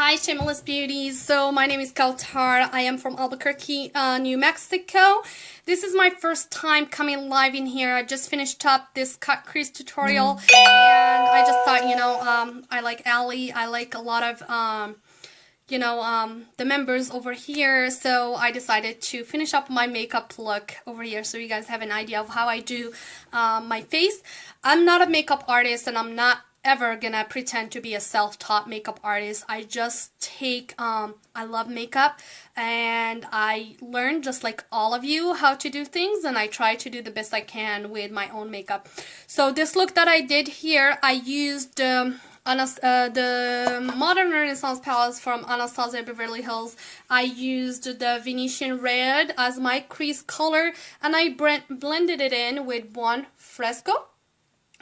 Hi, Shameless Beauties. So my name is Kautar. I am from Albuquerque, New Mexico. This is my first time coming live in here. I just finished up this cut crease tutorial, and I just thought, I like Allie. I like a lot of, the members over here. So I decided to finish up my makeup look over here so you guys have an idea of how I do my face. I'm not a makeup artist, and I'm not ever gonna pretend to be a self-taught makeup artist. I just take I love makeup, and I learn just like all of you how to do things, and I try to do the best I can with my own makeup. So this look that I did here, I used the Modern Renaissance palette from Anastasia Beverly Hills. I used the Venetian Red as my crease color, and I blended it in with one Fresco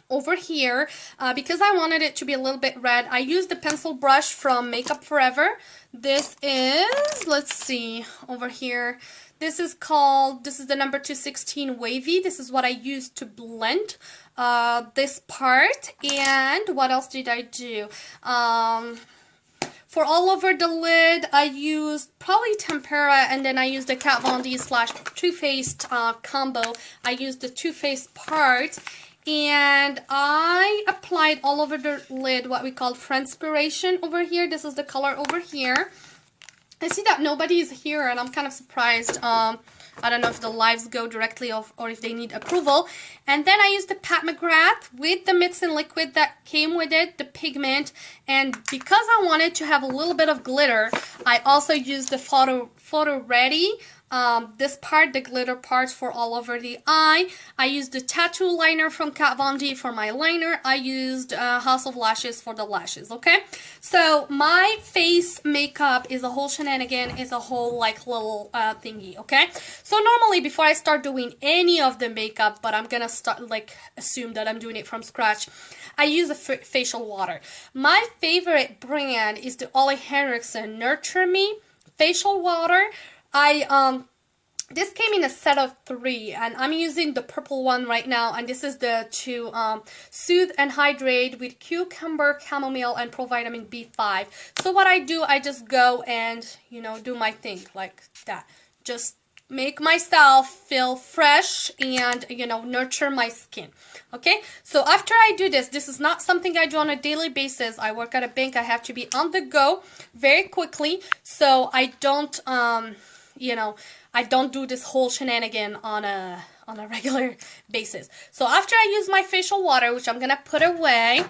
over here because I wanted it to be a little bit red. I used the pencil brush from Makeup Forever. This is, let's see, over here. This is the number 216 Wavy. This is what I used to blend this part. And what else did I do? For all over the lid, I used probably Tempera, and then I used the Kat Von D / Too Faced combo. I used the Too Faced part. And I applied all over the lid what we call Friendspiration over here. This is the color over here. I see that nobody is here, and I'm kind of surprised. I don't know if the lives go directly off or if they need approval. And then I used the Pat McGrath with the mix-in liquid that came with it, the pigment. And because I wanted to have a little bit of glitter, I also used the Photo Ready. This part, the glitter parts for all over the eye. I used the tattoo liner from Kat Von D for my liner. I used House of Lashes for the lashes, okay? So my face makeup is a whole shenanigan, is a whole like little thingy, okay? So normally before I start doing any of the makeup, but I'm gonna start assume that I'm doing it from scratch, I use a facial water. My favorite brand is the Ole Henriksen Nurture Me facial water. This came in a set of 3, and I'm using the purple one right now, and this is the to soothe and hydrate with cucumber, chamomile, and provitamin B5. So what I do, I just go and, do my thing like that. Just make myself feel fresh and, nurture my skin. Okay, so after I do this, this is not something I do on a daily basis. I work at a bank. I have to be on the go very quickly, so I don't I don't do this whole shenanigan on a regular basis. So after I use my facial water, which I'm gonna put away,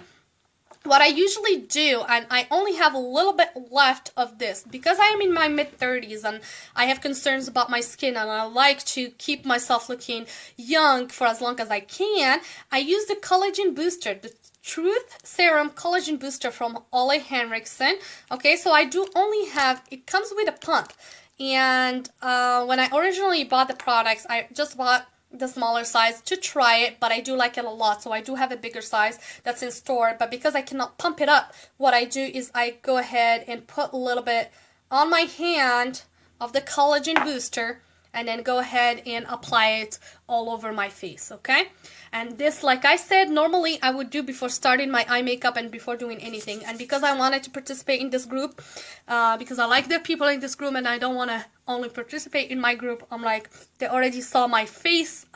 what I usually do, and I only have a little bit left of this because I am in my mid-30s and I have concerns about my skin, and I like to keep myself looking young for as long as I can. I use the collagen booster, the Truth Serum Collagen Booster from Ole Henriksen. Okay, so I do only have, it comes with a pump. And when I originally bought the products, I just bought the smaller size to try it, but I do like it a lot, so I do have a bigger size that's in store. But because I cannot pump it up, what I do is I go ahead and put a little bit on my hand of the collagen booster, and then go ahead and apply it all over my face, okay? And this, like I said, normally I would do before starting my eye makeup and before doing anything. And because I wanted to participate in this group, because I like the people in this group and I don't want to only participate in my group, I'm like, they already saw my face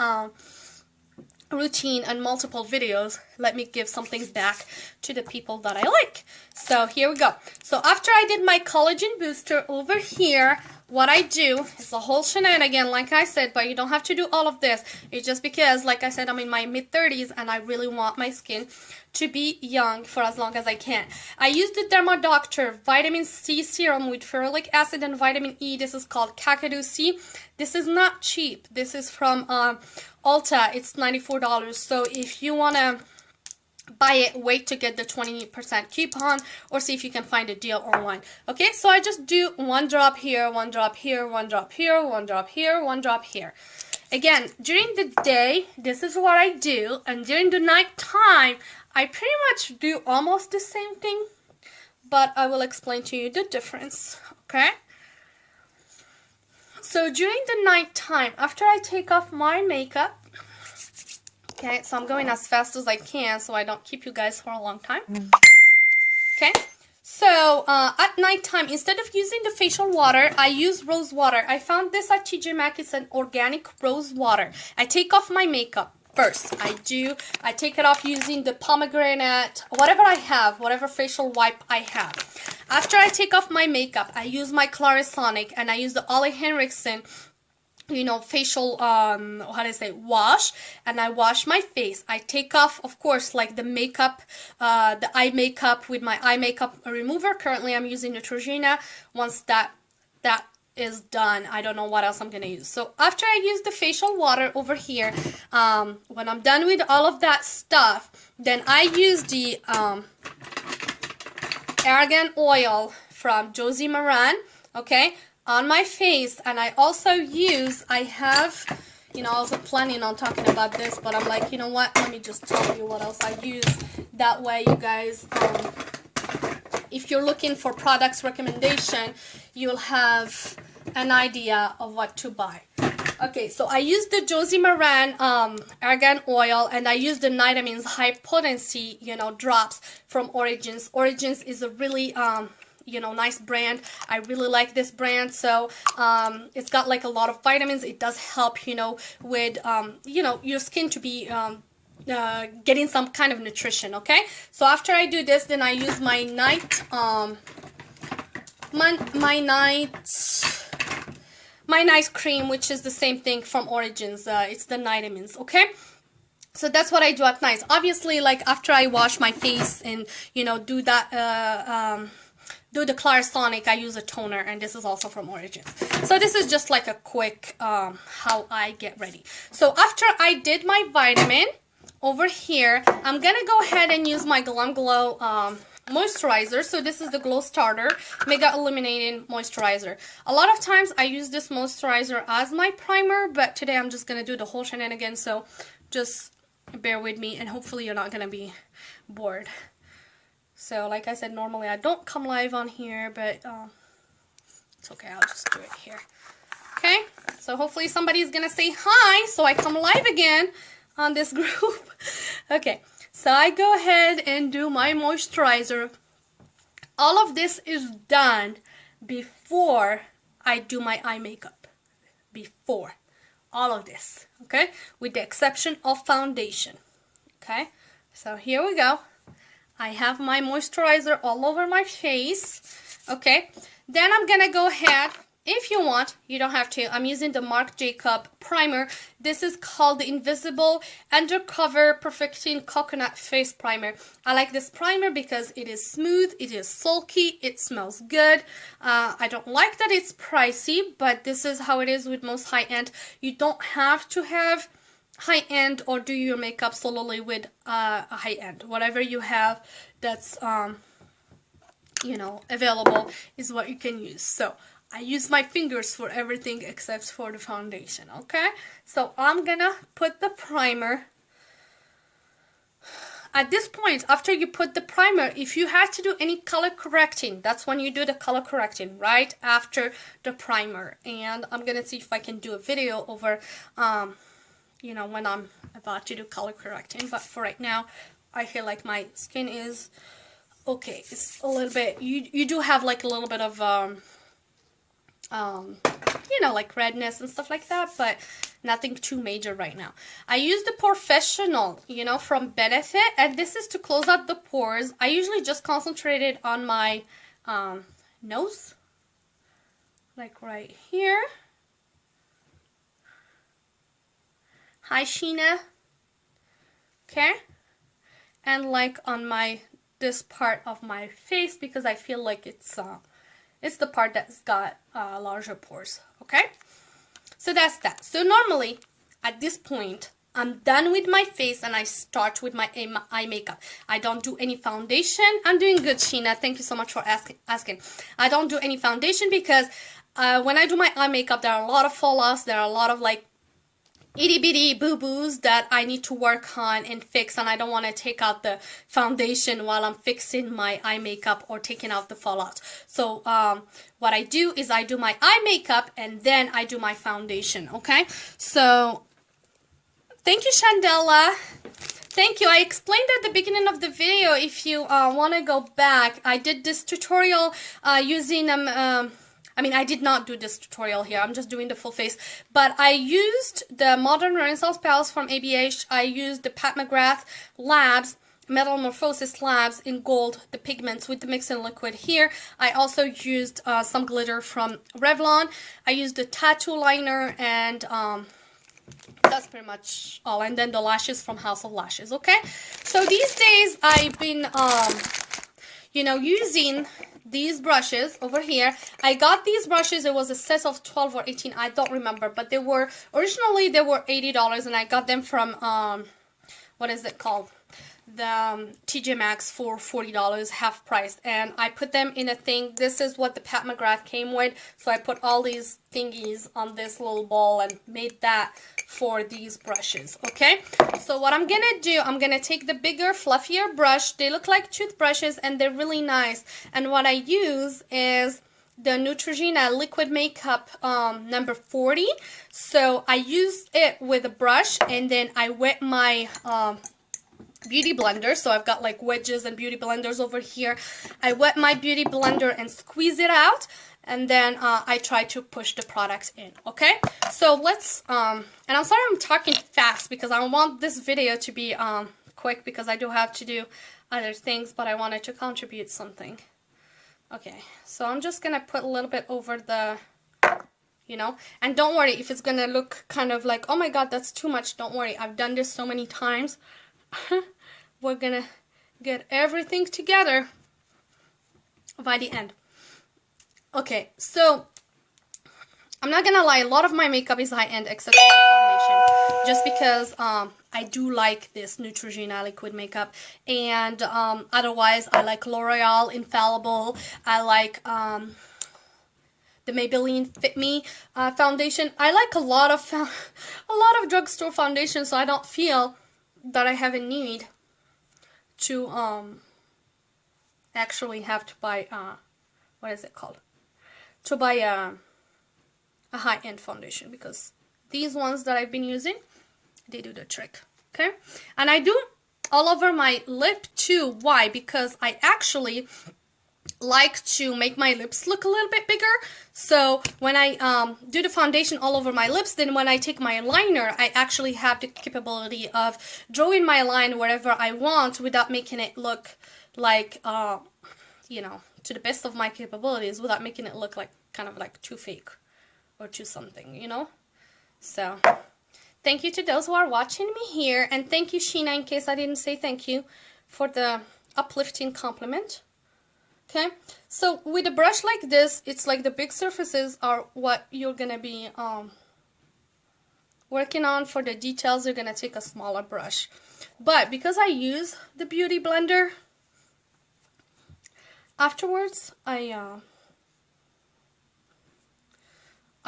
routine and multiple videos. Let me give something back to the people that I like. So here we go. So after I did my collagen booster over here, what I do is a whole shenanigan, like I said, but you don't have to do all of this. It's just because, like I said, I'm in my mid-30s and I really want my skin to be young for as long as I can. I use the Derma Doctor Vitamin C Serum with ferulic acid and vitamin E. This is called Kakadu C. This is not cheap. This is from Ulta. It's $94. So if you want to buy it, wait to get the 20% coupon, or see if you can find a deal online. Okay, so I just do 1 drop here, 1 drop here, 1 drop here, 1 drop here, 1 drop here. Again, during the day, this is what I do, and during the night time, I pretty much do almost the same thing, but I will explain to you the difference, okay? So during the night time, after I take off my makeup, okay, so I'm going as fast as I can so I don't keep you guys for a long time. Okay, so at at nighttime, instead of using the facial water, I use rose water. I found this at TJ Maxx. It's an organic rose water. I take off my makeup first. I take it off using the pomegranate, whatever I have, whatever facial wipe I have. After I take off my makeup, I use my Clarisonic, and I use the Ole Henriksen, you know, facial, wash, and I wash my face. I take off, of course, like the makeup, the eye makeup with my eye makeup remover. Currently, I'm using Neutrogena. Once that is done, I don't know what else I'm gonna use. So after I use the facial water over here, when I'm done with all of that stuff, then I use the argan oil from Josie Maran, okay, on my face. And I also use, I have, you know, I wasn't planning on talking about this, but I'm like, you know what, let me just tell you what else I use. That way you guys, if you're looking for products recommendation, you'll have an idea of what to buy. Okay, so I use the Josie Maran argan oil, and I use the Nitamins High Potency, you know, drops from Origins. Origins is a really you know, nice brand. I really like this brand. So it's got like a lot of vitamins. It does help, you know, with you know, your skin to be getting some kind of nutrition. Okay, so after I do this, then I use my night my night cream, which is the same thing from Origins. It's the Nitamins. Okay, so that's what I do at night. Obviously, like after I wash my face and, you know, do that do the Clarisonic, I use a toner, and this is also from Origins. So this is just like a quick how I get ready. So after I did my vitamin over here, I'm gonna go ahead and use my Glam Glow moisturizer. So this is the Glow Starter Mega Illuminating Moisturizer. A lot of times I use this moisturizer as my primer, but today I'm just gonna do the whole shenanigan, so just bear with me, and hopefully you're not gonna be bored. So like I said, normally I don't come live on here, but it's okay, I'll just do it here. Okay, so hopefully somebody's gonna say hi so I come live again on this group. Okay, so I go ahead and do my moisturizer. All of this is done before I do my eye makeup. Before all of this, okay, with the exception of foundation. Okay, so here we go. I have my moisturizer all over my face. Okay, then I'm gonna go ahead, if you want, you don't have to, I'm using the Marc Jacob primer. This is called the Invisible Undercover Perfecting Coconut Face Primer. I like this primer because it is smooth, it is sulky, it smells good. I don't like that it's pricey, but this is how it is with most high-end. You don't have to have high-end or do your makeup solely with a high-end. Whatever you have that's you know, available is what you can use. So I use my fingers for everything except for the foundation. Okay, so I'm gonna put the primer. At this point, after you put the primer, if you had to do any color correcting, that's when you do the color correcting, right after the primer. And I'm gonna see if I can do a video over you know, when I'm about to do color correcting. But for right now, I feel like my skin is okay. It's a little bit, you do have like a little bit of you know, like redness and stuff like that, but nothing too major right now. I use the Professional, you know, from Benefit, and this is to close out the pores. I usually just concentrate it on my nose, like right here. Hi, Sheena. Okay, and like on this part of my face, because I feel like it's the part that's got larger pores. Okay, so that's that. So normally at this point, I'm done with my face and I start with my eye makeup. I don't do any foundation. I'm doing good, Sheena. Thank you so much for asking. I don't do any foundation because when I do my eye makeup, there are a lot of fallouts. There are a lot of like itty bitty boo-boos that I need to work on and fix, and I don't want to take out the foundation while I'm fixing my eye makeup or taking out the fallout. So what I do is I do my eye makeup and then I do my foundation. Okay, so thank you, Chandela. Thank you. I explained at the beginning of the video. If you want to go back, I did this tutorial using I mean, I did not do this tutorial here. I'm just doing the full face. But I used the Modern Renaissance Pals from ABH. I used the Pat McGrath Labs Metamorphosis Labs in gold, the pigments with the mix and liquid here. I also used some glitter from Revlon. I used the tattoo liner, and that's pretty much all. And then the lashes from House of Lashes. Okay, so these days I've been you know, using these brushes over here. I got these brushes, it was a set of 12 or 18, I don't remember, but they were originally $80, and I got them from what is it called, the TJ Maxx for $40, half price, and I put them in a thing. This is what the Pat McGrath came with, so I put all these thingies on this little ball and made that for these brushes. Okay, so what I'm gonna do, I'm gonna take the bigger, fluffier brush. They look like toothbrushes and they're really nice, and what I use is the Neutrogena liquid makeup number 40. So I use it with a brush, and then I wet my beauty blender. So I've got like wedges and beauty blenders over here. I wet my beauty blender and squeeze it out, and then I try to push the product in. Okay, so let's and I'm sorry I'm talking fast because I want this video to be quick, because I do have to do other things, but I wanted to contribute something. Okay, so I'm just gonna put a little bit over the, you know, and don't worry if it's gonna look kind of like, oh my god, that's too much. Don't worry, I've done this so many times. We're gonna get everything together by the end. Okay, so I'm not gonna lie, a lot of my makeup is high-end except for the foundation, just because I do like this Neutrogena liquid makeup, and otherwise I like L'Oreal Infallible. I like the Maybelline Fit Me foundation. I like a lot of drugstore foundations, so I don't feel that I have a need to actually have to buy what is it called? To buy a high-end foundation, because these ones that I've been using, they do the trick. Okay, and I do all over my lip too. Why? Because I actually like to make my lips look a little bit bigger. So when I do the foundation all over my lips, then when I take my liner, I actually have the capability of drawing my line wherever I want without making it look like, you know, to the best of my capabilities, without making it look like kind of like too fake or too something, you know. So thank you to those who are watching me here, and thank you, Sheena, in case I didn't say thank you, for the uplifting compliment. Okay, so with a brush like this, it's like the big surfaces are what you're gonna be working on. For the details, you're gonna take a smaller brush. But because I use the beauty blender afterwards, I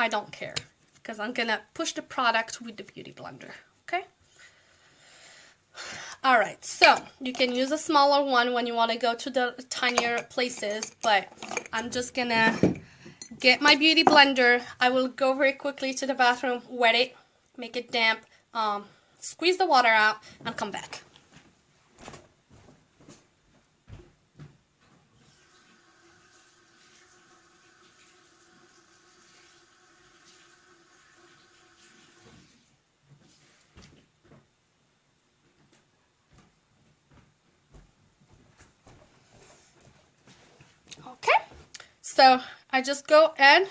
don't care, because I'm gonna push the product with the beauty blender. Okay. Alright, so you can use a smaller one when you want to go to the tinier places, but I'm just gonna get my beauty blender. I will go very quickly to the bathroom, wet it, make it damp, squeeze the water out, and come back. Okay, so I just go and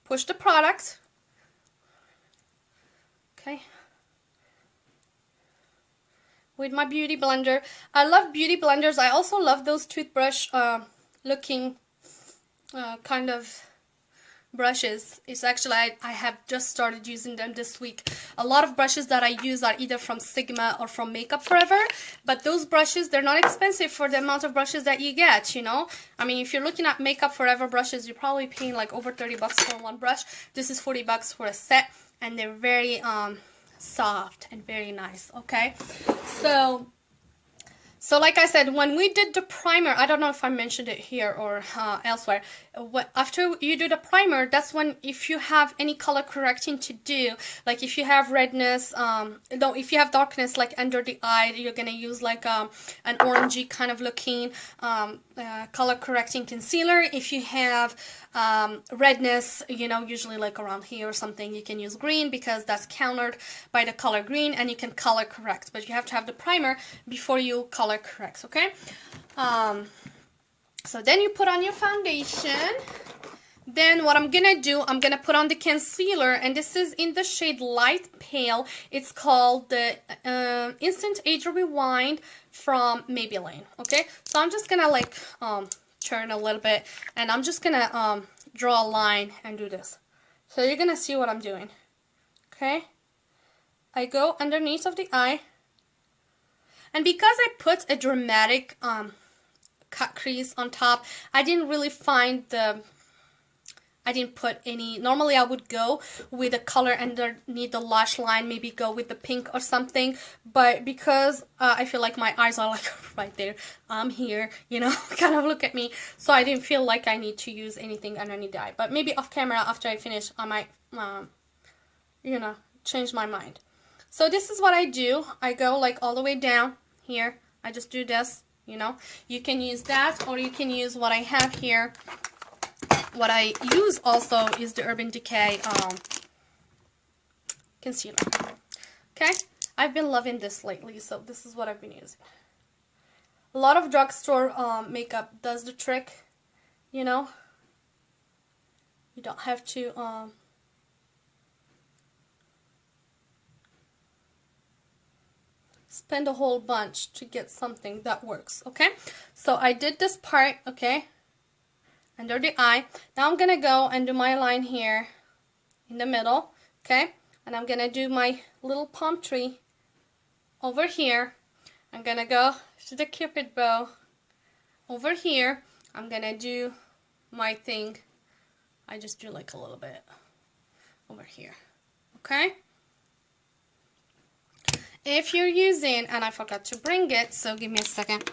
push the product. Okay, with my beauty blender. I love beauty blenders. I also love those toothbrush looking kind of brushes. It's actually, I have just started using them this week. A lot of brushes that I use are either from Sigma or from Makeup Forever, but those brushes, they're not expensive for the amount of brushes that you get, you know. I mean, if you're looking at Makeup Forever brushes, you're probably paying like over 30 bucks for one brush. This is 40 bucks for a set, and they're very soft and very nice. Okay, so So like I said, when we did the primer, I don't know if I mentioned it here or elsewhere, after you do the primer, that's when, if you have any color correcting to do, like if you have redness, no, if you have darkness like under the eye, you're gonna use like an orangey kind of looking color correcting concealer. If you have redness, you know, usually like around here or something, you can use green because that's countered by the color green, and you can color correct, but you have to have the primer before you color correct, okay? So then you put on your foundation. Then what I'm gonna do, I'm gonna put on the concealer, and this is in the shade Light Pale. It's called the Instant Age Rewind from Maybelline, okay? So I'm just gonna like turn a little bit, and I'm just gonna draw a line and do this. So you're gonna see what I'm doing, okay? I go underneath of the eye, and because I put a dramatic cut crease on top, I didn't really find I didn't put any. Normally I would go with a color underneath the lash line, maybe go with the pink or something, but because I feel like my eyes are like right there, I'm here, you know, kind of look at me, so I didn't feel like I need to use anything underneath the eye. But maybe off camera after I finish, I might you know, change my mind. So this is what I do. I go like all the way down here. I just do this, you know. You can use that, or you can use what I have here. What I use also is the Urban Decay concealer. Okay, I've been loving this lately, so this is what I've been using. A lot of drugstore makeup does the trick, you know. You don't have to spend a whole bunch to get something that works, okay? So I did this part, okay, under the eye. Now I'm gonna go and do my line here in the middle, okay? And I'm gonna do my little palm tree over here. I'm gonna go to the Cupid bow over here. I'm gonna do my thing. I just do like a little bit over here, okay? If you're using, and I forgot to bring it, so give me a second.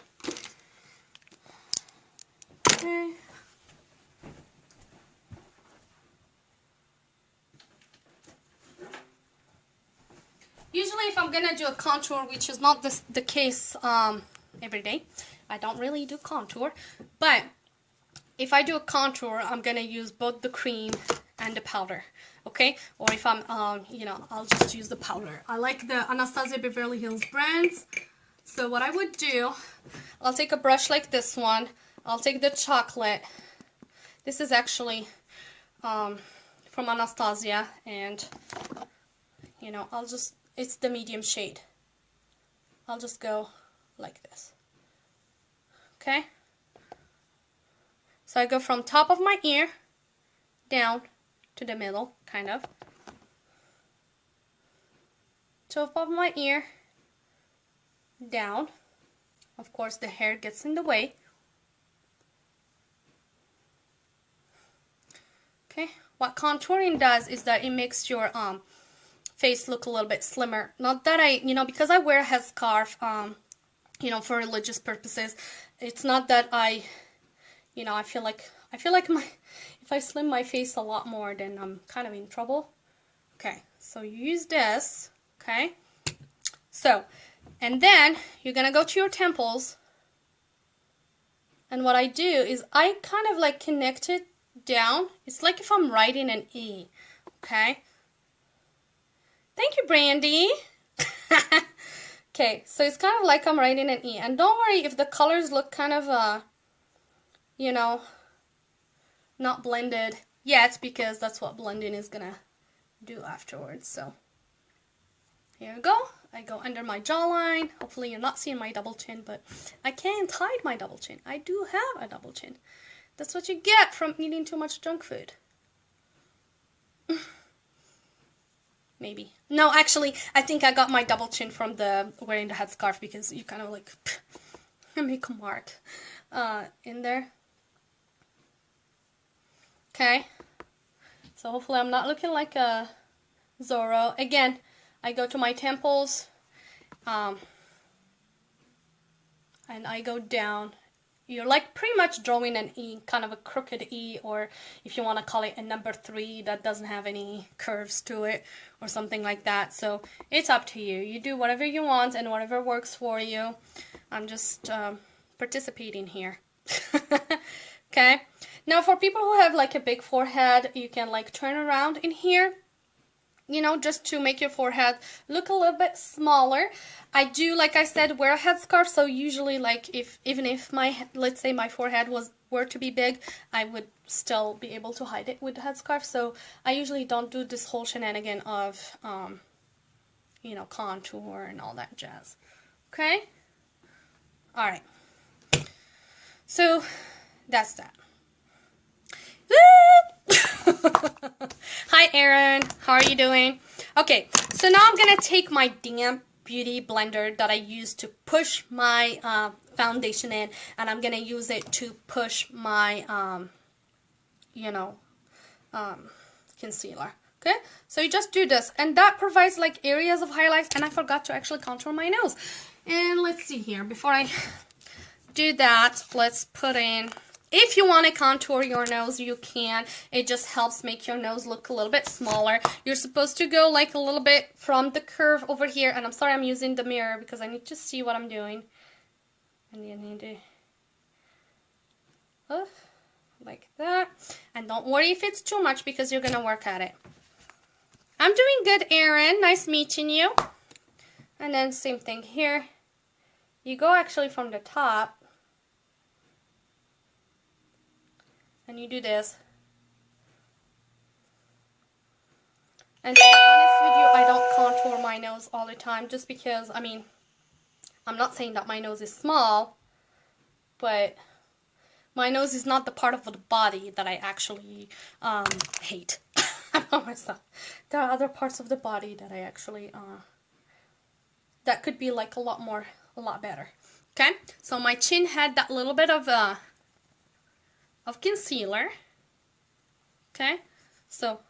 Okay. Usually if I'm gonna do a contour, which is not the case every day, I don't really do contour, but if I do a contour, I'm gonna use both the cream and the powder, okay? Or if I'm, you know, I'll just use the powder. I like the Anastasia Beverly Hills brands. So what I would do, I'll take a brush like this one. I'll take the chocolate. This is actually from Anastasia, and, you know, I'll just, it's the medium shade. I'll just go like this, okay? So I go from top of my ear down to the middle, kind of. Top of my ear down. Of course, the hair gets in the way. Okay, what contouring does is that it makes your face look a little bit slimmer. Not that I, you know, because I wear a headscarf, you know, for religious purposes. It's not that I, you know, I feel like if I slim my face a lot more, then I'm kind of in trouble. Okay, so you use this, okay? So, and then you're gonna go to your temples, and what I do is I kind of like connect it down. It's like if I'm writing an E, okay? Thank you, Brandy. Okay, so it's kind of like I'm writing an E, and don't worry if the colors look kind of you know, not blended yet, because that's what blending is gonna do afterwards. So here we go. I go under my jawline. Hopefully you're not seeing my double chin, but I can't hide my double chin. I do have a double chin. That's what you get from eating too much junk food. Maybe. No, actually, I think I got my double chin from the wearing the headscarf, because you kind of like make a mark in there. Okay, so hopefully I'm not looking like a Zorro. Again, I go to my temples. I and I go down. You're like pretty much drawing an E, kind of a crooked E, or if you want to call it a number 3 that doesn't have any curves to it or something like that. So it's up to you. You do whatever you want and whatever works for you. I'm just participating here. Okay. Now for people who have like a big forehead, you can like turn around in here, you know, just to make your forehead look a little bit smaller. I do, like I said, wear a headscarf, so usually like even if my, let's say my forehead were to be big, I would still be able to hide it with the headscarf. So I usually don't do this whole shenanigan of you know, contour and all that jazz. Okay? All right. So that's that. Hi Erin, how are you doing? Okay, so now I'm gonna take my damn beauty blender that I used to push my foundation in, and I'm gonna use it to push my you know, concealer. Okay, so you just do this, and that provides like areas of highlights. And I forgot to actually contour my nose. And let's see here, before I do that, let's put in, if you want to contour your nose, you can. It just helps make your nose look a little bit smaller. You're supposed to go like a little bit from the curve over here. And I'm sorry I'm using the mirror because I need to see what I'm doing. And you need to, like that. And don't worry if it's too much because you're going to work at it. I'm doing good, Erin. Nice meeting you. And then same thing here. You go actually from the top. And you do this. And to be honest with you, I don't contour my nose all the time just because, I mean, I'm not saying that my nose is small, but my nose is not the part of the body that I actually hate. I know myself. There are other parts of the body that I actually, that could be like a lot better. Okay, so my chin had that little bit of concealer. Okay, so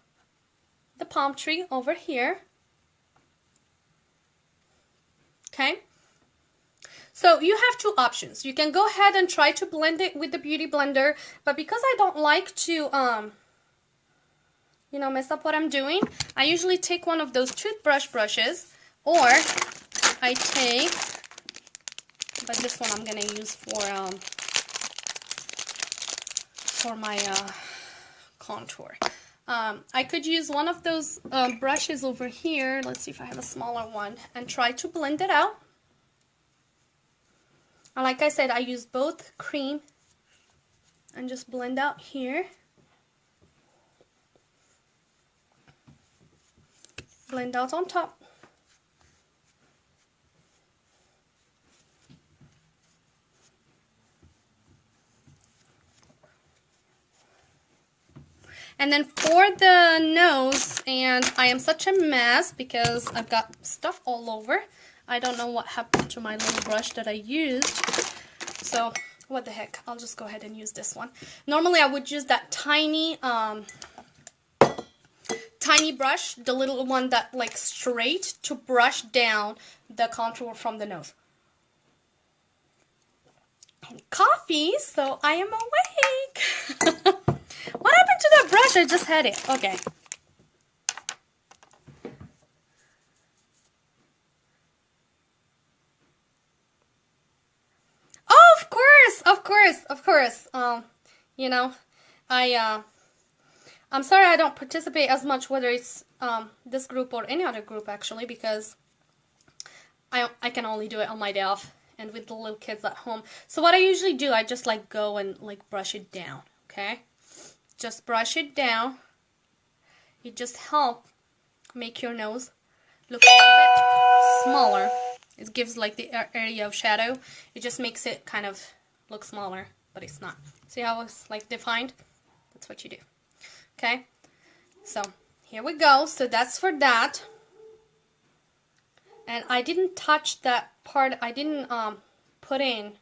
the palm tree over here. Okay, so you have two options. You can go ahead and try to blend it with the beauty blender, but because I don't like to you know, mess up what I'm doing, I usually take one of those toothbrush brushes, or I take, but this one I'm gonna use for my contour. I could use one of those brushes over here. Let's see if I have a smaller one, and try to blend it out. And like I said, I use both cream and just blend out here. Blend out on top. And then for the nose, and I am such a mess because I've got stuff all over. I don't know what happened to my little brush that I used. So, what the heck, I'll just go ahead and use this one. Normally I would use that tiny brush, the little one that like straight, to brush down the contour from the nose. And coffee, so I am awake. What happened to that brush? I just had it. Okay. Oh, of course, of course, of course. You know, I'm sorry I don't participate as much, whether it's this group or any other group actually, because I can only do it on my day off and with the little kids at home. So what I usually do, I just like go and like brush it down, okay? Just brush it down. It just helps make your nose look a little bit smaller. It gives like the area of shadow. It just makes it kind of look smaller, but it's not. See how it's like defined? That's what you do. Okay? So here we go. So that's for that. And I didn't touch that part. I didn't put in,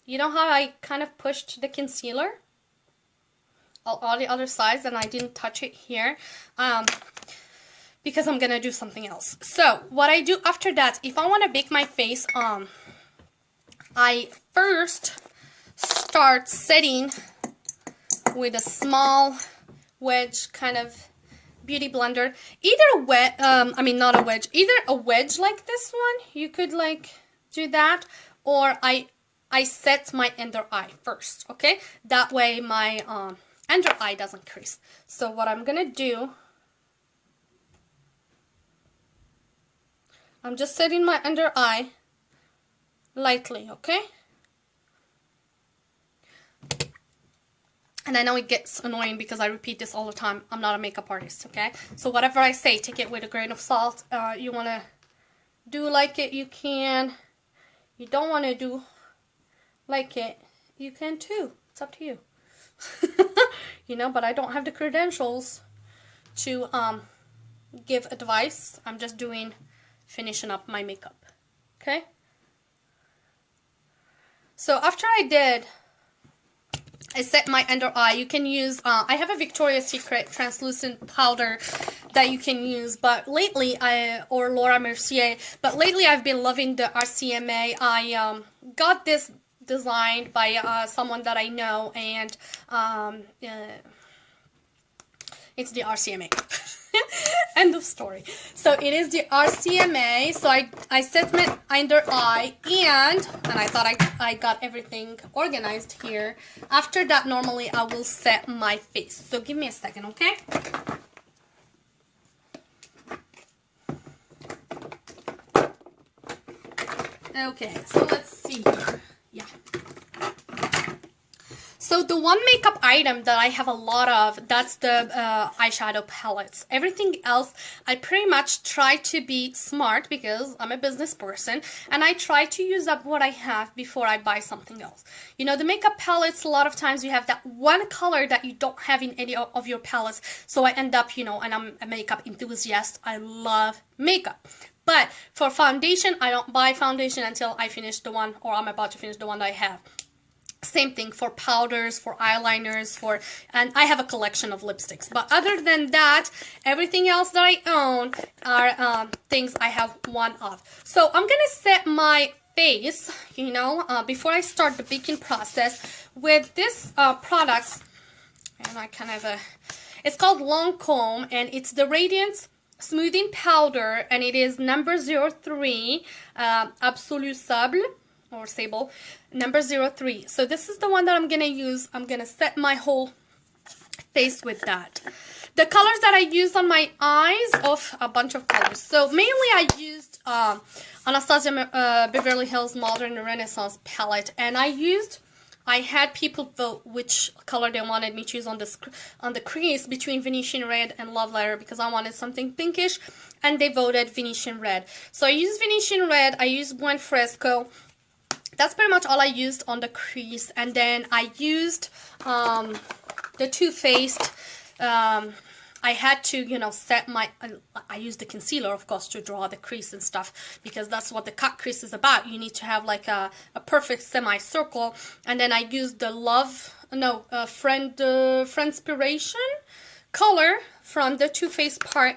you know how I kind of pushed the concealer? All the other sides, and I didn't touch it here. Because I'm gonna do something else. So what I do after that, if I want to bake my face I first start setting with a small wedge kind of beauty blender. Either a wedge, not a wedge, either a wedge like this one, you could like do that, or I set my under eye first, okay? That way my under eye doesn't crease. So what I'm gonna do, I'm just setting my under eye lightly, okay? And I know it gets annoying because I repeat this all the time. I'm not a makeup artist, okay? So whatever I say, take it with a grain of salt. You want to do like it, you can. You don't want to do like it, you can too. It's up to you. You know, but I don't have the credentials to give advice. I'm just finishing up my makeup, okay? So after I set my under eye. You can use, I have a Victoria's Secret translucent powder that you can use, but lately, or Laura Mercier, but lately I've been loving the RCMA. I got this designed by someone that I know, and it's the RCMA. End of story. So it is the RCMA. So I set my under eye, and I thought I got everything organized here. After that, normally I will set my face. So give me a second, okay? Okay, so let's see. Yeah. So the one makeup item that I have a lot of, that's the eyeshadow palettes. Everything else, I pretty much try to be smart because I'm a business person, and I try to use up what I have before I buy something else. You know, the makeup palettes, a lot of times you have that one color that you don't have in any of your palettes. So I end up, you know, and I'm a makeup enthusiast. I love makeup. But for foundation, I don't buy foundation until I finish the one, or I'm about to finish the one that I have. Same thing for powders, for eyeliners, and I have a collection of lipsticks. But other than that, everything else that I own are things I have one of. So I'm gonna set my face, you know, before I start the baking process with this product, and I kind of it's called Lancome, and it's the Radiance Smoothing Powder, and it is number 03, Absolu Sable, or Sable, number 03. So this is the one that I'm going to use. I'm going to set my whole face with that. The colors that I used on my eyes, of a bunch of colors. So mainly I used Anastasia Beverly Hills Modern Renaissance palette, and I had people vote which color they wanted me to use on the crease between Venetian Red and Love Letter, because I wanted something pinkish, and they voted Venetian Red. So I used Venetian Red, I used Buen Fresco. That's pretty much all I used on the crease. And then I used the Too Faced. I had to, you know, set my, I used the concealer, of course, to draw the crease and stuff, because that's what the cut crease is about. You need to have like a perfect semicircle. And then I used the Friendspiration color from the Too Faced part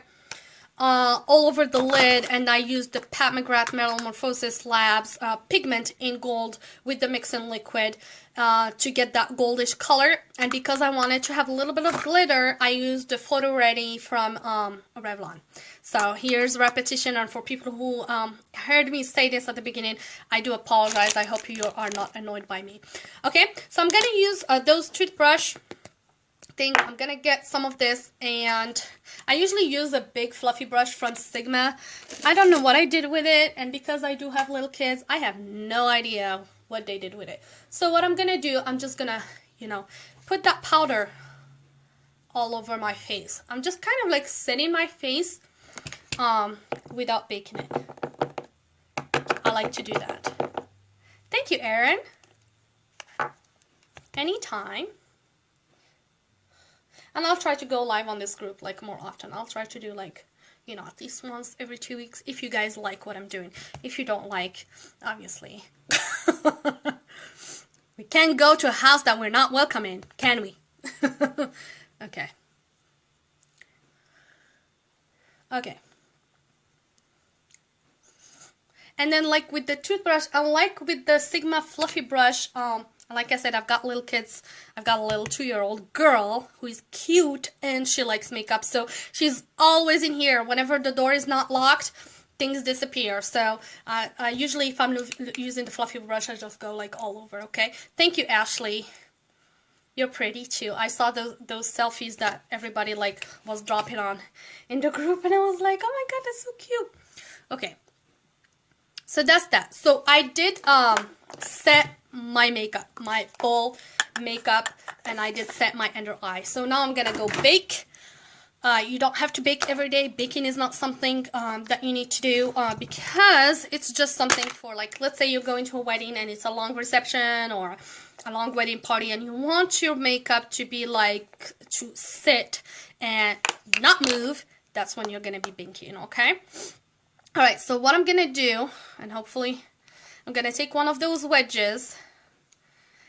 all over the lid, and I used the Pat McGrath Metamorphosis Labs pigment in gold with the mix-in liquid to get that goldish color. And because I wanted to have a little bit of glitter, I used the Photo Ready from Revlon. So here's repetition, and for people who heard me say this at the beginning, I do apologize. I hope you are not annoyed by me. Okay, so I'm going to use those toothbrush thing. I'm gonna get some of this, and I usually use a big fluffy brush from Sigma. I don't know what I did with it, and because I do have little kids, I have no idea what they did with it. So what I'm gonna do, I'm just gonna, you know, put that powder all over my face. I'm just kind of like setting my face without baking it. I like to do that. Thank you, Erin. Anytime. And I'll try to go live on this group like more often. I'll try to do like, you know, at least once every 2 weeks, if you guys like what I'm doing. If you don't like, obviously. We can't go to a house that we're not welcome in, can we? Okay. Okay. And then like with the toothbrush, unlike with the Sigma fluffy brush, like I said, I've got little kids. I've got a little 2-year-old girl who is cute and she likes makeup. So she's always in here. Whenever the door is not locked, things disappear. So usually if I'm using the fluffy brush, I just go like all over, okay? Thank you, Ashley. You're pretty too. I saw those selfies that everybody like was dropping on in the group and I was like, oh my god, that's so cute. Okay. So that's that. So I did set my makeup, my full makeup, and I did set my under eye. So now I'm gonna go bake. You don't have to bake every day. Baking is not something that you need to do because it's just something for, like, let's say you're going to a wedding and it's a long reception or a long wedding party and you want your makeup to be like, to sit and not move. That's when you're gonna be baking, okay? Alright, so what I'm gonna do, and hopefully I'm gonna take one of those wedges,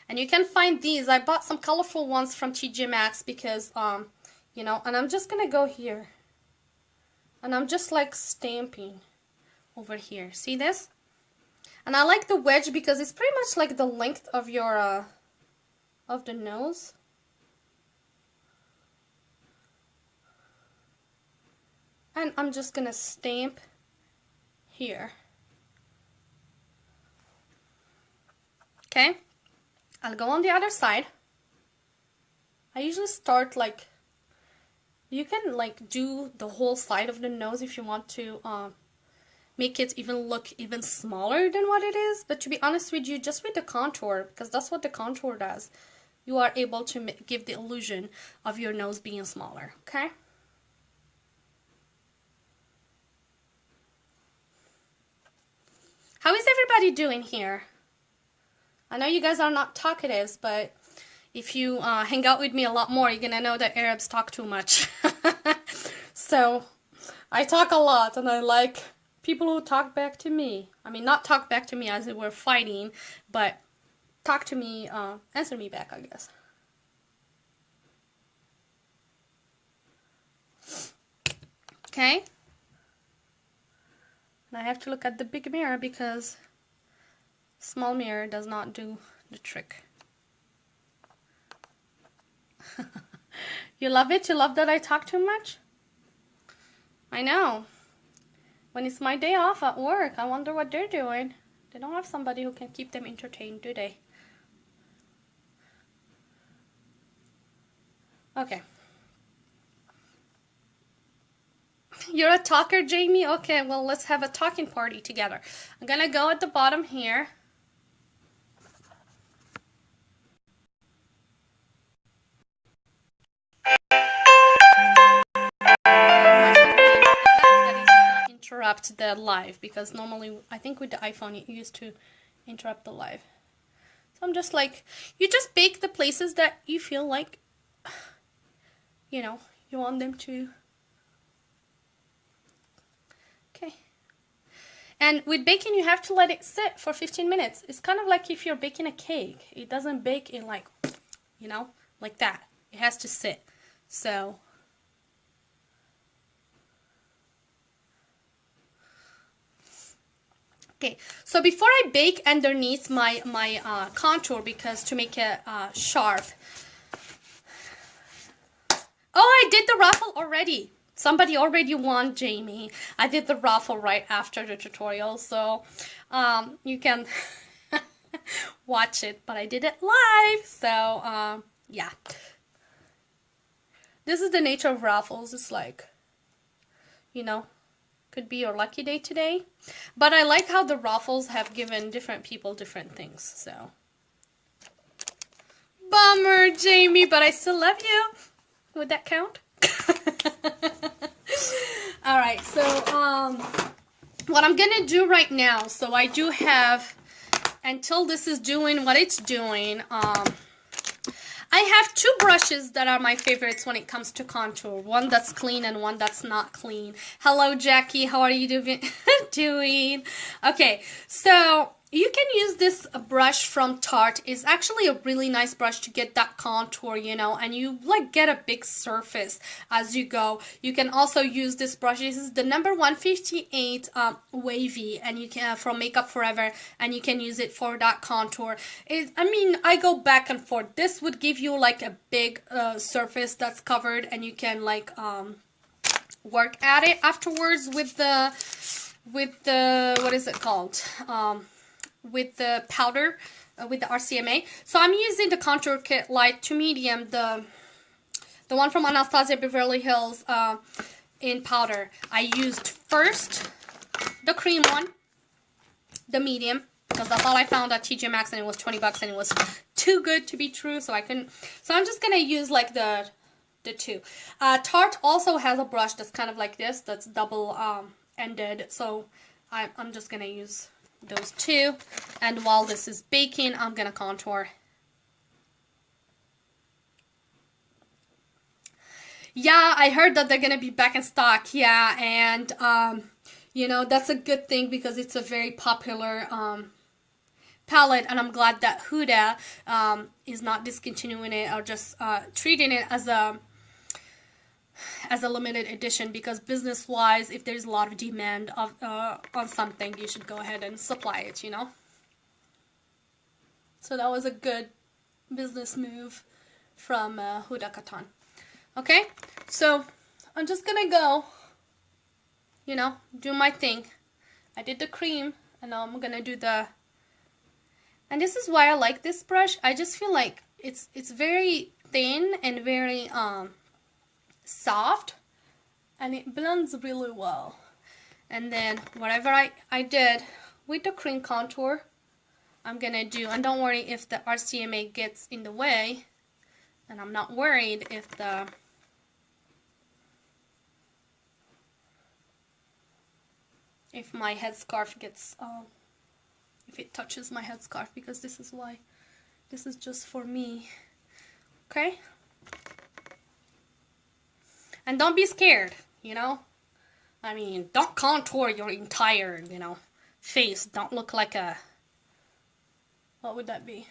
and you can find these. I bought some colorful ones from TJ Maxx because, you know, and I'm just gonna go here, and I'm just like stamping over here. See this? And I like the wedge because it's pretty much like the length of your, of the nose. And I'm just gonna stamp here. Okay, I'll go on the other side. I usually start like, you can like do the whole side of the nose if you want to make it even look even smaller than what it is. But to be honest with you, just with the contour, because that's what the contour does, you are able to give the illusion of your nose being smaller, okay? How is everybody doing here? I know you guys are not talkatives, but if you hang out with me a lot more, you're gonna know that Arabs talk too much. So I talk a lot and I like people who talk back to me. I mean, not talk back to me as if we're fighting, but talk to me, answer me back, I guess. Okay. And I have to look at the big mirror because small mirror does not do the trick. You love it? You love that I talk too much? I know. When it's my day off at work, I wonder what they're doing. They don't have somebody who can keep them entertained, do they? Okay. You're a talker, Jamie? Okay, well, let's have a talking party together. I'm gonna go at the bottom here. Interrupt the live, because normally I think with the iPhone it used to interrupt the live. So I'm just like, you just bake the places that you feel like, you know, you want them to. Okay. And with baking you have to let it sit for 15 minutes. It's kind of like if you're baking a cake. It doesn't bake in like, you know, like that. It has to sit. So okay, so before I bake underneath my contour, because to make it sharp. Oh, I did the raffle already. Somebody already won, Jamie. I did the raffle right after the tutorial, so you can watch it, but I did it live, so yeah. This is the nature of raffles. It's like, you know, could be your lucky day today. But I like how the raffles have given different people different things, so. Bummer, Jamie, but I still love you. Would that count? Alright, so what I'm gonna do right now, so I do have, until this is doing what it's doing, I have two brushes that are my favorites when it comes to contour. One that's clean and one that's not clean. Hello, Jackie. How are you doing? Okay, so you can use this brush from Tarte. It's actually a really nice brush to get that contour, you know, and you like get a big surface as you go. You can also use this brush. This is the number 158 wavy, and you can from Makeup Forever, and you can use it for that contour. I mean, I go back and forth. This would give you like a big surface that's covered, and you can like work at it afterwards with the what is it called? With the powder, with the RCMA. So I'm using the Contour Kit Light to Medium, the one from Anastasia Beverly Hills in powder. I used first the cream one, the medium, because that's all I found at TJ Maxx, and it was 20 bucks, and it was too good to be true, so I couldn't. So I'm just gonna use like the two. Tarte also has a brush that's kind of like this, that's double ended. So I'm just gonna use those two, and while this is baking, I'm gonna contour. Yeah, I heard that they're gonna be back in stock. Yeah, and you know, that's a good thing because it's a very popular palette, and I'm glad that Huda is not discontinuing it or just treating it as a limited edition, because business wise, if there's a lot of demand of on something, you should go ahead and supply it, you know. So that was a good business move from Huda Katan. Okay, so I'm just gonna go, you know, do my thing. I did the cream, and now I'm gonna do the, and this is why I like this brush. I just feel like it's very thin and very soft, and it blends really well. And then whatever I did with the cream contour, I'm gonna do, and don't worry if the RCMA gets in the way, and I'm not worried if my headscarf gets if it touches my headscarf, because this is why, this is just for me. Okay, and don't be scared, you know. I mean, don't contour your entire, you know, face. Don't look like a, what would that be?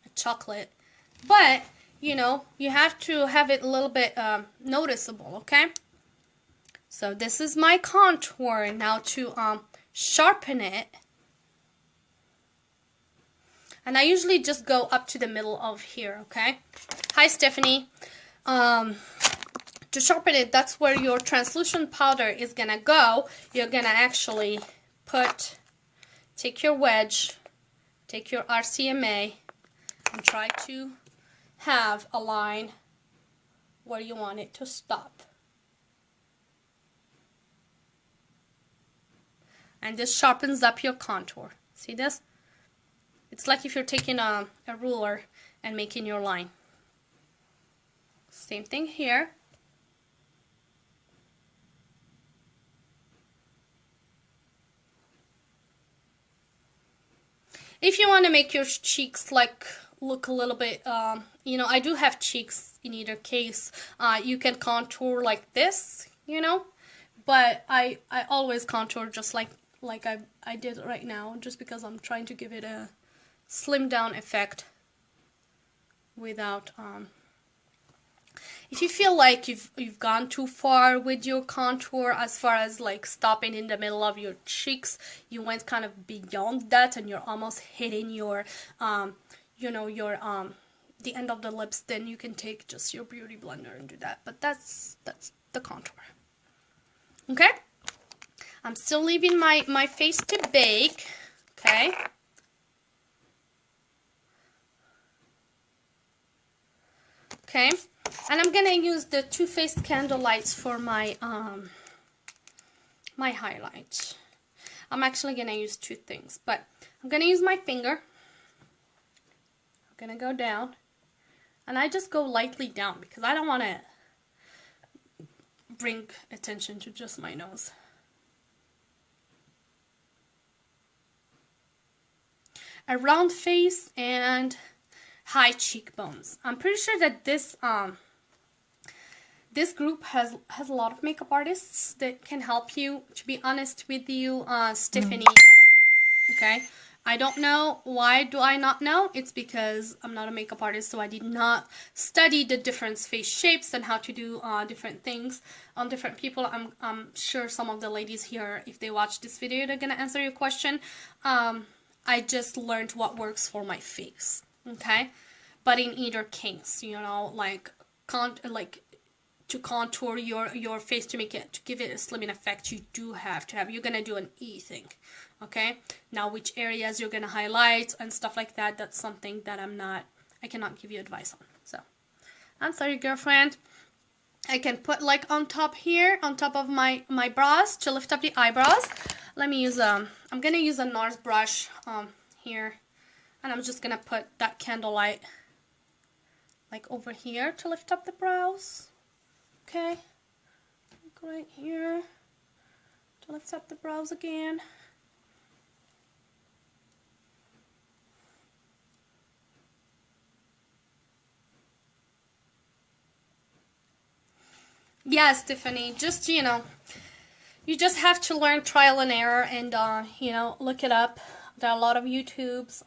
A chocolate. But, you know, you have to have it a little bit noticeable, okay? So this is my contour. Now to sharpen it. And I usually just go up to the middle of here, okay? Hi, Stephanie. To sharpen it, that's where your translucent powder is gonna go. You're gonna actually take your wedge, take your RCMA, and try to have a line where you want it to stop. And this sharpens up your contour. See this? It's like if you're taking a ruler and making your line. Same thing here. If you want to make your cheeks like look a little bit, you know, I do have cheeks in either case. You can contour like this, you know, but I always contour just like I did right now, just because I'm trying to give it a slim down effect without if you feel like you've gone too far with your contour, as far as like stopping in the middle of your cheeks, you went kind of beyond that and you're almost hitting your you know, your the end of the lips, then you can take just your beauty blender and do that. But that's the contour. Okay, I'm still leaving my face to bake. Okay, okay, and I'm gonna use the Too Faced candle lights for my my highlight. I'm actually gonna use two things, but I'm gonna use my finger. I'm gonna go down, and I just go lightly down because I don't want to bring attention to just my nose. A round face and high cheekbones. I'm pretty sure that this this group has a lot of makeup artists that can help you. To be honest with you, Stephanie, I don't know. Okay, I don't know. Why do I not know? It's because I'm not a makeup artist, so I did not study the different face shapes and how to do different things on different people. I'm sure some of the ladies here, if they watch this video, they're gonna answer your question. I just learned what works for my face, okay? But in either case, you know, like to contour your face to make it, to give it a slimming effect, you do have to have, you're gonna do an E thing, okay? Now which areas you're gonna highlight and stuff like that, that's something that I cannot give you advice on. So I'm sorry, girlfriend. I can put like on top here, on top of my brows to lift up the eyebrows. Let me use I'm gonna use a NARS brush here, and I'm just gonna put that candlelight like over here to lift up the brows. Okay, like right here to lift up the brows again. Yes, Tiffany, just, you know, you just have to learn trial and error and, you know, look it up. There are a lot of YouTubes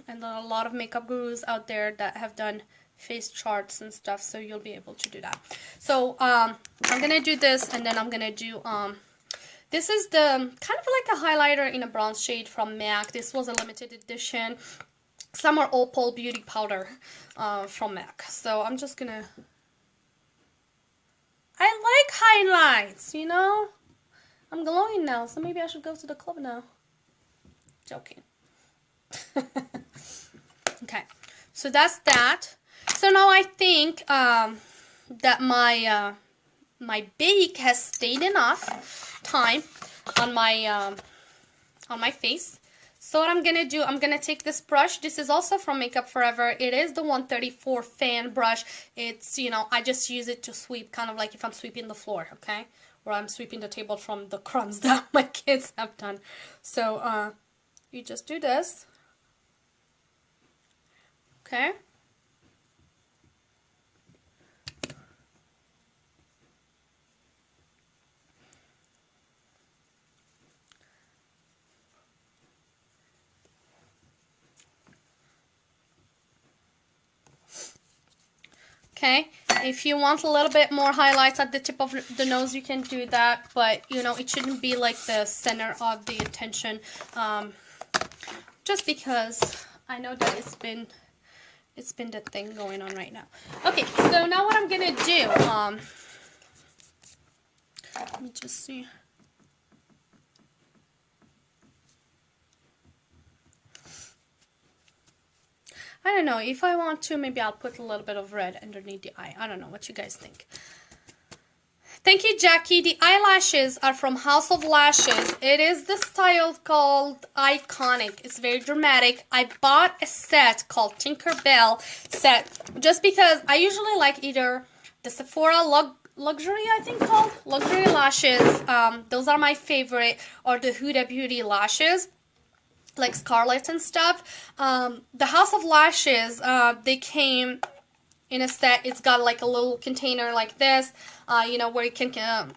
and there are a lot of makeup gurus out there that have done face charts and stuff, so you'll be able to do that. So I'm gonna do this, and then I'm gonna do this is the kind of like a highlighter in a bronze shade from MAC. This was a limited edition Summer Opal Beauty Powder from MAC. So I'm just gonna, I like highlights, you know. I'm glowing now, so maybe I should go to the club now. Joking. Okay, so that's that. So now I think that my bake has stayed enough time on my face. So what I'm gonna do, I'm gonna take this brush. This is also from Makeup Forever. It is the 134 fan brush. It's, you know, I just use it to sweep, kind of like if I'm sweeping the floor, okay? Or I'm sweeping the table from the crumbs that my kids have done. So you just do this, okay? Okay, if you want a little bit more highlights at the tip of the nose, you can do that, but you know, it shouldn't be like the center of the attention, just because I know that it's been the thing going on right now. Okay, so now what I'm gonna do, let me just see. I don't know, if I want to, maybe I'll put a little bit of red underneath the eye. I don't know what you guys think. Thank you, Jackie. The eyelashes are from House of Lashes. It is the style called Iconic. It's very dramatic. I bought a set called Tinkerbell set just because I usually like either the Sephora Luxury, I think called Luxury Lashes. Those are my favorite, or the Huda Beauty lashes, like Scarlet and stuff. The House of Lashes, they came in a set. It's got like a little container like this, you know, where you can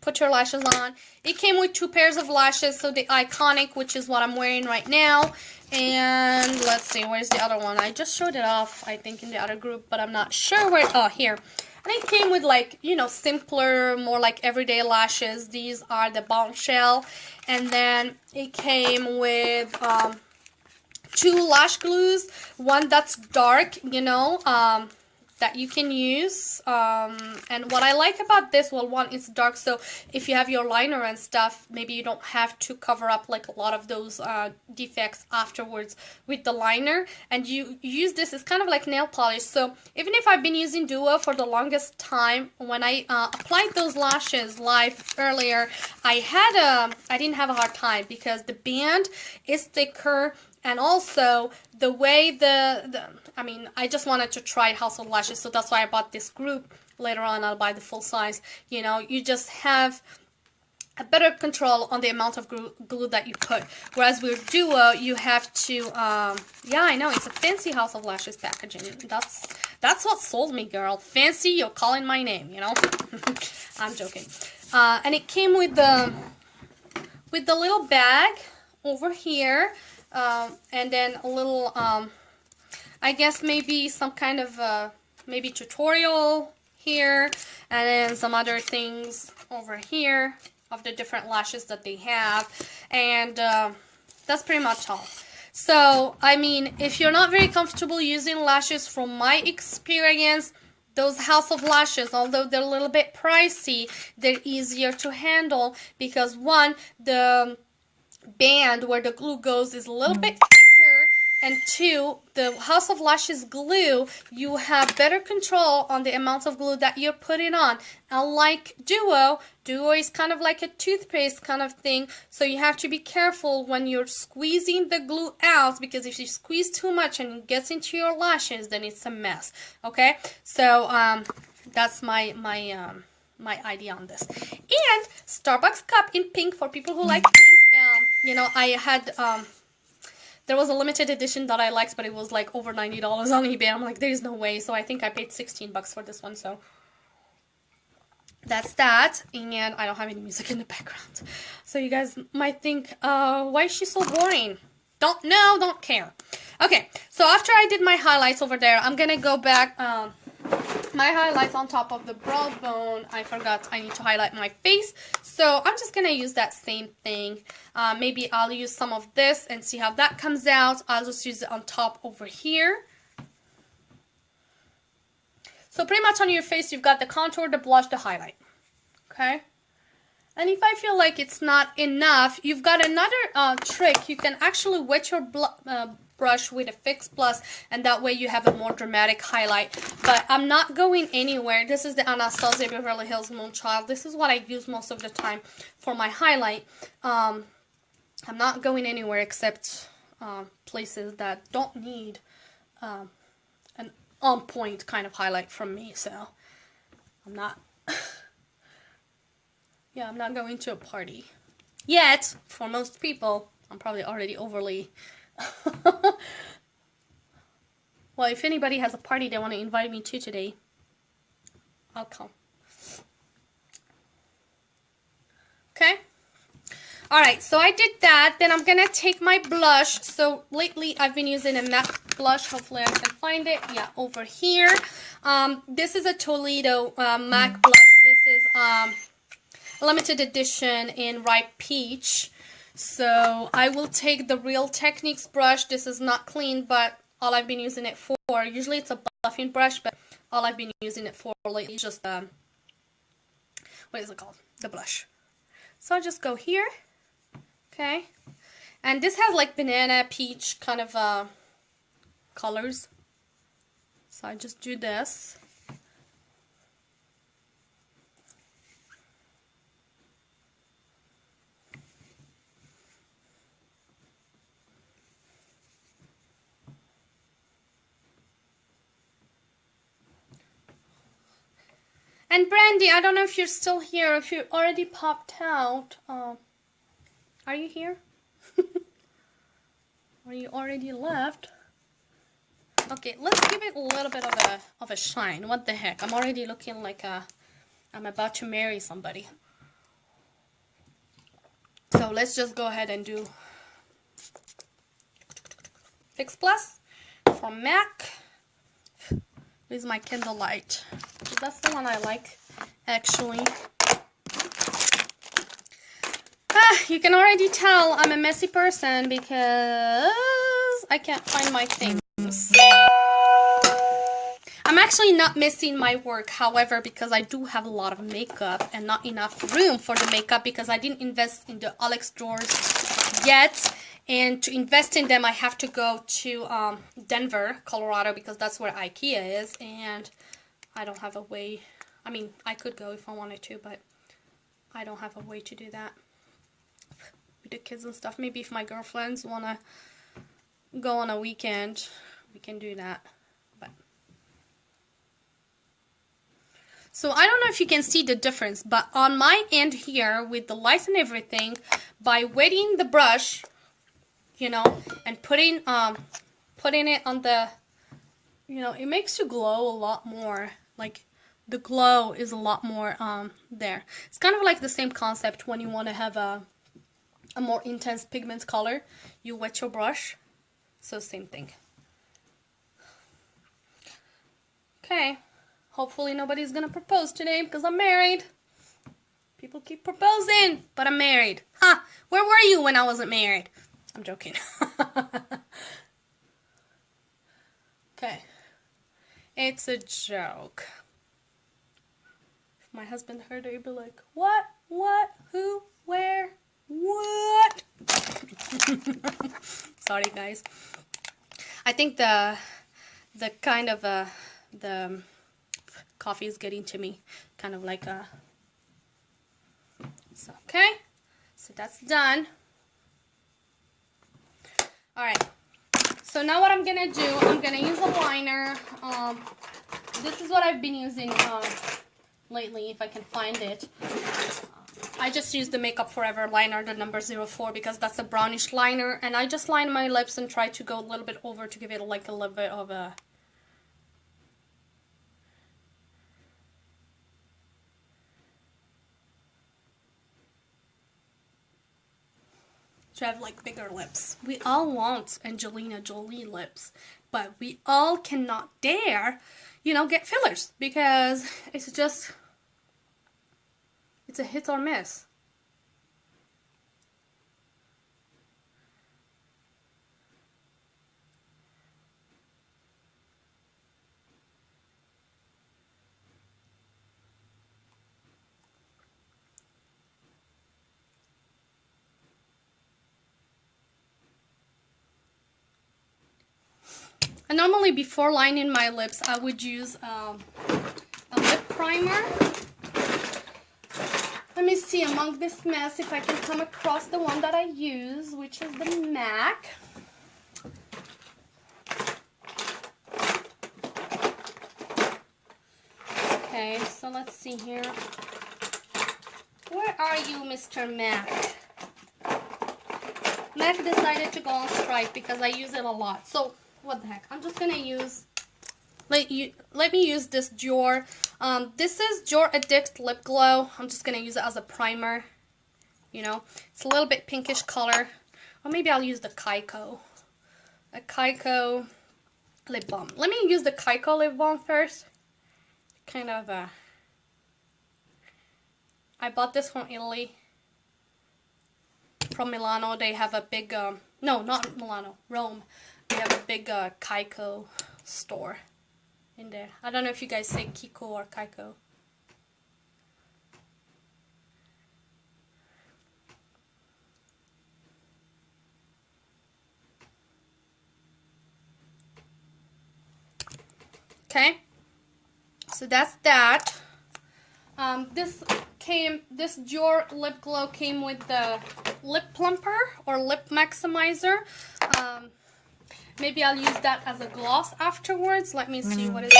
put your lashes on. It came with 2 pairs of lashes, so the Iconic, which is what I'm wearing right now, and let's see, where's the other one? I just showed it off, I think, in the other group, but I'm not sure where, oh, here. And it came with, like, you know, simpler, more like everyday lashes. These are the Bombshell. And then it came with 2 lash glues. One that's dark, you know, that you can use. And what I like about this, well, one, it's dark, so if you have your liner and stuff, maybe you don't have to cover up like a lot of those defects afterwards with the liner. And you use this, it's kind of like nail polish. So even if I've been using Duo for the longest time, when I applied those lashes live earlier, I didn't have a hard time because the band is thicker. And also, the way I mean, I just wanted to try House of Lashes, so that's why I bought this group. Later on, I'll buy the full size. You know, you just have a better control on the amount of glue that you put. Whereas with Duo, you have to, yeah, I know, it's a fancy House of Lashes packaging. That's what sold me, girl. Fancy, you're calling my name, you know? I'm joking. And it came with the little bag over here. and then a little, I guess maybe some kind of, maybe tutorial here, and then some other things over here of the different lashes that they have, and that's pretty much all. So, I mean, if you're not very comfortable using lashes, from my experience, those House of Lashes, although they're a little bit pricey, they're easier to handle because, one, the band where the glue goes is a little bit thicker, and two, the House of Lashes glue, you have better control on the amount of glue that you're putting on. Unlike Duo is kind of like a toothpaste kind of thing, so you have to be careful when you're squeezing the glue out, because if you squeeze too much and it gets into your lashes, then it's a mess. Okay, so that's my idea on this. And Starbucks cup in pink for people who like pink. You know, I had there was a limited edition that I liked, but it was like over $90 on eBay. I'm like, there's no way. So I think I paid 16 bucks for this one. So that's that. And I don't have any music in the background. So you guys might think, why is she so boring? Don't know, don't care. Okay, so after I did my highlights over there, I'm gonna go back. My highlights on top of the brow bone, I forgot I need to highlight my face, so I'm just gonna use that same thing. Maybe I'll use some of this and see how that comes out. I'll just use it on top over here. So pretty much on your face you've got the contour, the blush, the highlight. Okay, and if I feel like it's not enough, you've got another trick. You can actually wet your brush with a Fix Plus, and that way you have a more dramatic highlight. But I'm not going anywhere. This is the Anastasia Beverly Hills Moonchild. This is what I use most of the time for my highlight. I'm not going anywhere except places that don't need an on-point kind of highlight from me. So I'm not yeah, I'm not going to a party yet. For most people, I'm probably already overly well, if anybody has a party they want to invite me to today, I'll come. Okay? Alright, so I did that. Then I'm gonna take my blush. So lately I've been using a matte blush. Hopefully I can find it. Yeah, over here. This is a Toledo MAC blush. This is limited edition in Ripe Peach. So I will take the Real Techniques brush. This is not clean, but all I've been using it for, usually it's a buffing brush, but all I've been using it for lately is just, what is it called? The blush. So I'll just go here, okay? And this has like banana, peach kind of colors. So I just do this. And Brandy, I don't know if you're still here, if you already popped out. Are you here? Or you already left? Okay, let's give it a little bit of a shine. What the heck? I'm already looking like I'm about to marry somebody. So let's just go ahead and do Fix Plus from MAC. With my candlelight. That's the one I like, actually. You can already tell I'm a messy person because I can't find my things. I'm actually not missing my work, however, because I do have a lot of makeup and not enough room for the makeup because I didn't invest in the Alex drawers yet. And to invest in them, I have to go to Denver, Colorado, because that's where IKEA is. And I don't have a way. I mean, I could go if I wanted to, but I don't have a way to do that with the kids and stuff. Maybe if my girlfriends want to go on a weekend, we can do that. But so I don't know if you can see the difference, but on my end here, with the lights and everything, by wetting the brush, you know, and putting it on the, you know, it makes you glow a lot more. Like, the glow is a lot more there. It's kind of like the same concept when you want to have a a more intense pigment color, you wet your brush. So same thing. Okay, hopefully nobody's gonna propose today because I'm married. People keep proposing, but I'm married. Ha! Where were you when I wasn't married? I'm joking. Okay. It's a joke. If my husband heard it, he'd be like, what? What? Who? Where? What? Sorry, guys. I think the kind of the coffee is getting to me. Kind of like a... So, okay. So that's done. Alright. So now what I'm going to do, I'm going to use a liner. This is what I've been using lately, if I can find it. I just use the Makeup Forever liner, the number 04, because that's a brownish liner. And I just line my lips and try to go a little bit over to give it like a little bit of a... to have like bigger lips. We all want Angelina Jolie lips, but we all cannot dare, you know, get fillers because it's just, it's a hit or miss. And normally before lining my lips, I would use a lip primer. Let me see among this mess if I can come across the one that I use, which is the MAC. Okay, so let's see here. Where are you, Mr. MAC? MAC decided to go on strike because I use it a lot. So what the heck? I'm just gonna use. Let me use this Dior. This is Dior Addict Lip Glow. I'm just gonna use it as a primer. You know, it's a little bit pinkish color. Or maybe I'll use the Kaiko. A Kaiko lip balm. Let me use the Kaiko lip balm first. Kind of I bought this from Italy. From Milano. They have a big no, not Milano, Rome. They have a big Kaiko store in there. I don't know if you guys say Kiko or Kaiko. Okay, so that's that. This Dior lip glow came with the lip plumper or lip maximizer. Maybe I'll use that as a gloss afterwards. Let me see what is the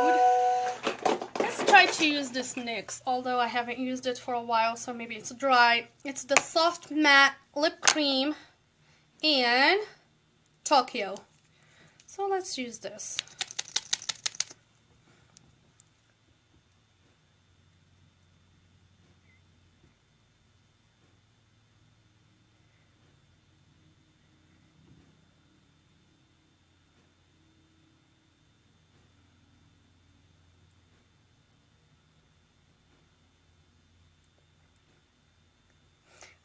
mood. Let's try to use this NYX, although I haven't used it for a while, so maybe it's dry. It's the Soft Matte Lip Cream in Tokyo. So let's use this.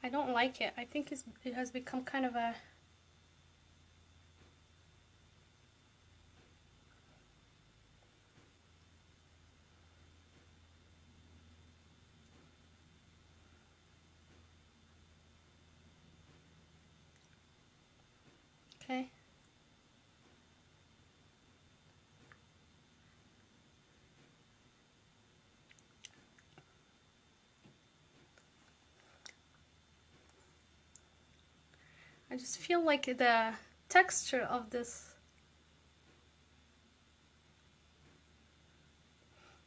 I don't like it. I think it has become kind of a... Okay. I just feel like the texture of this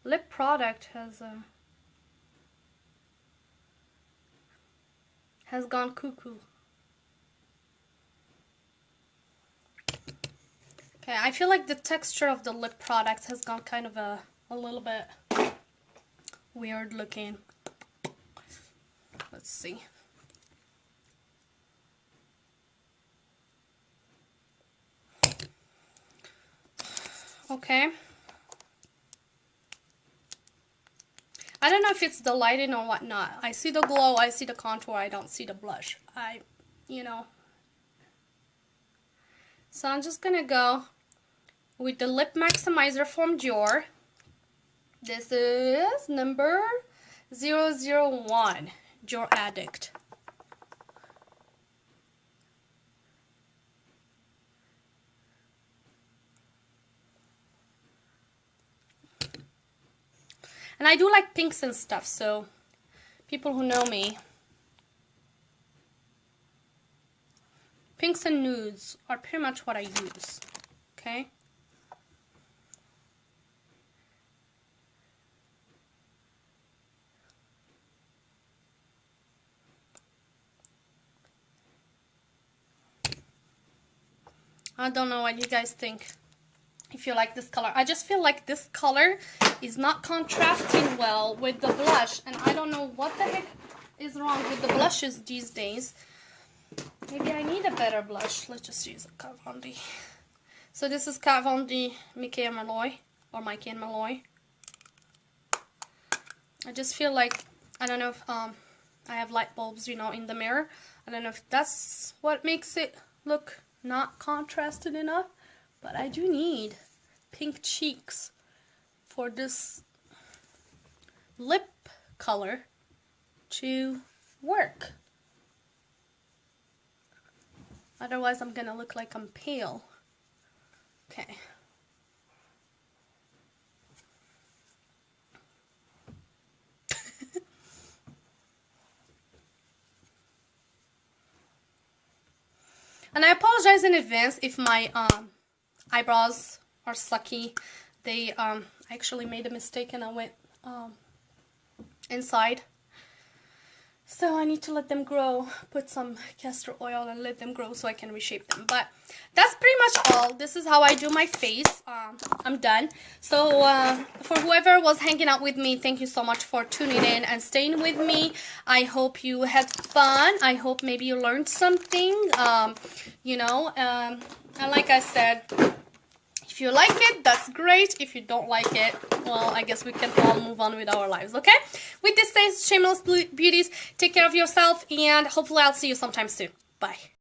lip product has gone cuckoo. Okay, I feel like the texture of the lip product has gone kind of a little bit weird looking. Let's see. Okay. I don't know if it's the lighting or whatnot. I see the glow, I see the contour, I don't see the blush. You know. So I'm just gonna go with the Lip Maximizer from Dior. This is number 001, Dior Addict. And I do like pinks and stuff, so people who know me, pinks and nudes are pretty much what I use, okay? I don't know what you guys think. If you like this color, I just feel like this color is not contrasting well with the blush, and I don't know what the heck is wrong with the blushes these days. Maybe I need a better blush. Let's just use a Kat Von D. So this is Kat Von D Mickey and Malloy, or Mikey and Malloy. I just feel like, I don't know if I have light bulbs, you know, in the mirror. I don't know if that's what makes it look not contrasted enough. But I do need pink cheeks for this lip color to work. Otherwise, I'm gonna look like I'm pale. Okay. And I apologize in advance if my eyebrows are sucky. They I actually made a mistake and I went inside, so I need to let them grow, put some castor oil and let them grow so I can reshape them. But that's pretty much all. This is how I do my face. I'm done. So for whoever was hanging out with me, thank you so much for tuning in and staying with me. I hope you had fun. I hope maybe you learned something, you know, and like I said, if you like it, that's great. If you don't like it, well, I guess we can all move on with our lives, okay? With this, says Shameless Beauties, take care of yourself, and hopefully I'll see you sometime soon. Bye.